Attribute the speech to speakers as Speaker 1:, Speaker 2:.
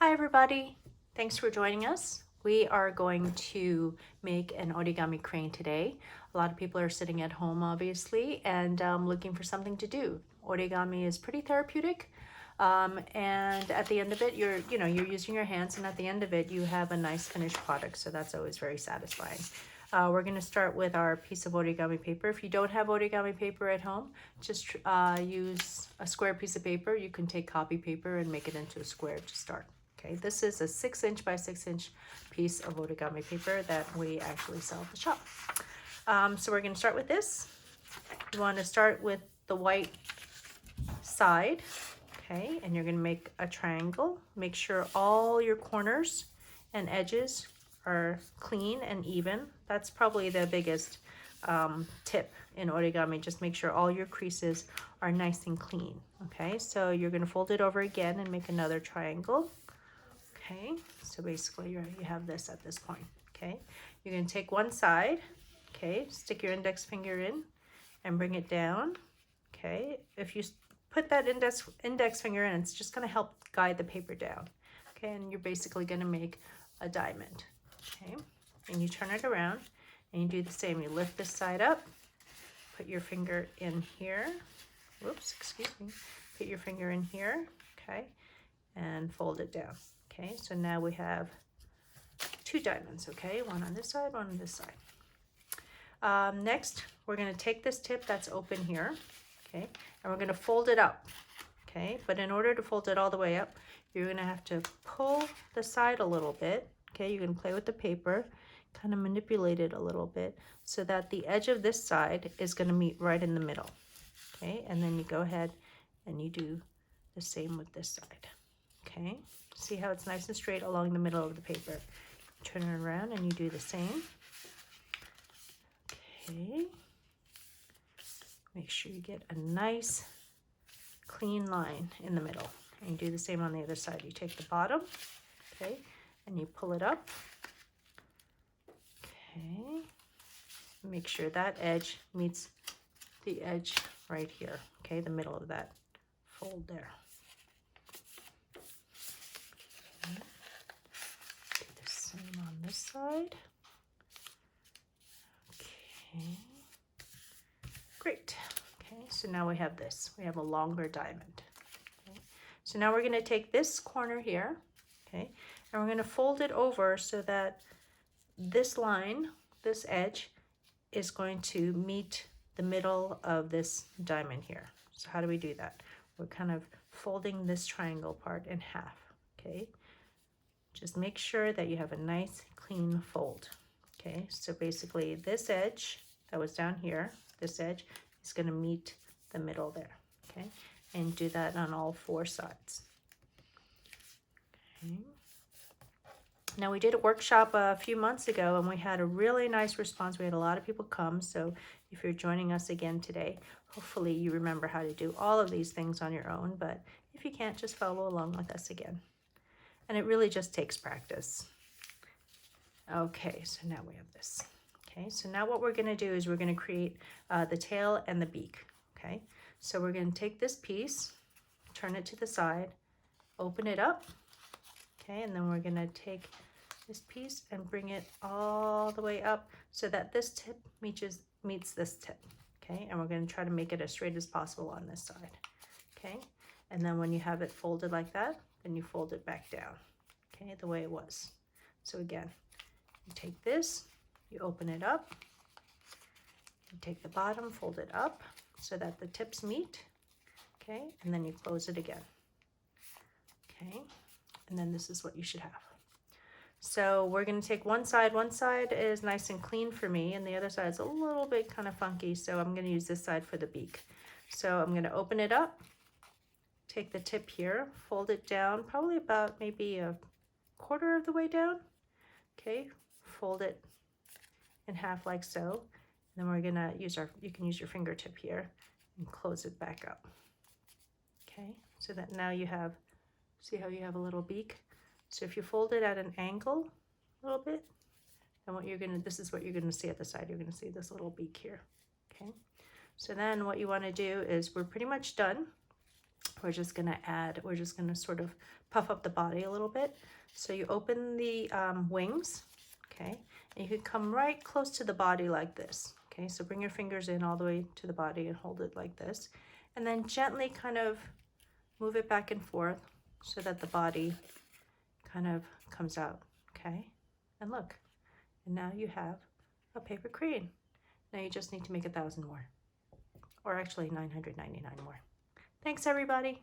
Speaker 1: Hi everybody, thanks for joining us. We are going to make an origami crane today. A lot of people are sitting at home obviously and looking for something to do. Origami is pretty therapeutic and at the end of it you're using your hands, and at the end of it you have a nice finished product, so that's always very satisfying. We're going to start with our piece of origami paper. If you don't have origami paper at home, just use a square piece of paper. You can take copy paper and make it into a square to start. Okay, this is a 6" by 6" piece of origami paper that we actually sell at the shop. So we're going to start with this. You want to start with the white side, okay, and you're going to make a triangle. Make sure all your corners and edges are clean and even. That's probably the biggest tip in origami. Just make sure all your creases are nice and clean. Okay, so you're going to fold it over again and make another triangle. Okay, so basically you have this at this point. Okay, you're going to take one side, okay, stick your index finger in and bring it down. Okay, if you put that index finger in, it's just going to help guide the paper down. Okay, and you're basically going to make a diamond. Okay, and you turn it around and you do the same. You lift this side up, put your finger in here. Whoops, excuse me. Put your finger in here, okay, and fold it down. Okay, so now we have two diamonds, okay? One on this side, one on this side. Next, we're going to take this tip that's open here, okay, and we're going to fold it up, okay? But in order to fold it all the way up, you're going to have to pull the side a little bit, okay? You can play with the paper, kind of manipulate it a little bit so that the edge of this side is going to meet right in the middle, okay? And then you go ahead and you do the same with this side, okay? See how it's nice and straight along the middle of the paper. Turn it around and you do the same. Okay. Make sure you get a nice clean line in the middle. And you do the same on the other side. You take the bottom, okay, and you pull it up. Okay. Make sure that edge meets the edge right here, okay, the middle of that fold there. Do the same on this side. Okay. Great. Okay, so now we have this. We have a longer diamond. Okay. So now we're going to take this corner here, okay, and we're going to fold it over so that this line, this edge, is going to meet the middle of this diamond here. So how do we do that? We're kind of folding this triangle part in half, okay? Just make sure that you have a nice clean fold. Okay, so basically this edge that was down here, this edge is going to meet the middle there. Okay, and do that on all four sides. Okay. Now we did a workshop a few months ago and we had a really nice response. We had a lot of people come, so if you're joining us again today, hopefully you remember how to do all of these things on your own, but if you can't, just follow along with us again. And it really just takes practice. Okay, so now we have this. Okay, so now what we're going to do is we're going to create the tail and the beak. Okay, so we're going to take this piece, turn it to the side, open it up. Okay, and then we're going to take this piece and bring it all the way up so that this tip meets this tip. Okay, and we're going to try to make it as straight as possible on this side. Okay, and then when you have it folded like that, then you fold it back down, okay, the way it was. So again, you take this, you open it up, you take the bottom, fold it up so that the tips meet, okay, and then you close it again, okay, and then this is what you should have. So we're going to take one side is nice and clean for me, and the other side is a little bit kind of funky, so I'm going to use this side for the beak. So I'm going to open it up, take the tip here, fold it down, probably about maybe a quarter of the way down. Okay, fold it in half like so. And then we're gonna use you can use your fingertip here and close it back up. Okay, so that now you have, see how you have a little beak? So if you fold it at an angle a little bit, then this is what you're gonna see at the side. You're gonna see this little beak here. Okay, so then what you wanna do is, we're pretty much done. we're just gonna sort of puff up the body a little bit. So you open the wings, okay? And you can come right close to the body like this, okay? So bring your fingers in all the way to the body and hold it like this. And then gently kind of move it back and forth so that the body kind of comes out, okay? And look, and now you have a paper crane. Now you just need to make 1,000 more, or actually 999 more. Thanks, everybody.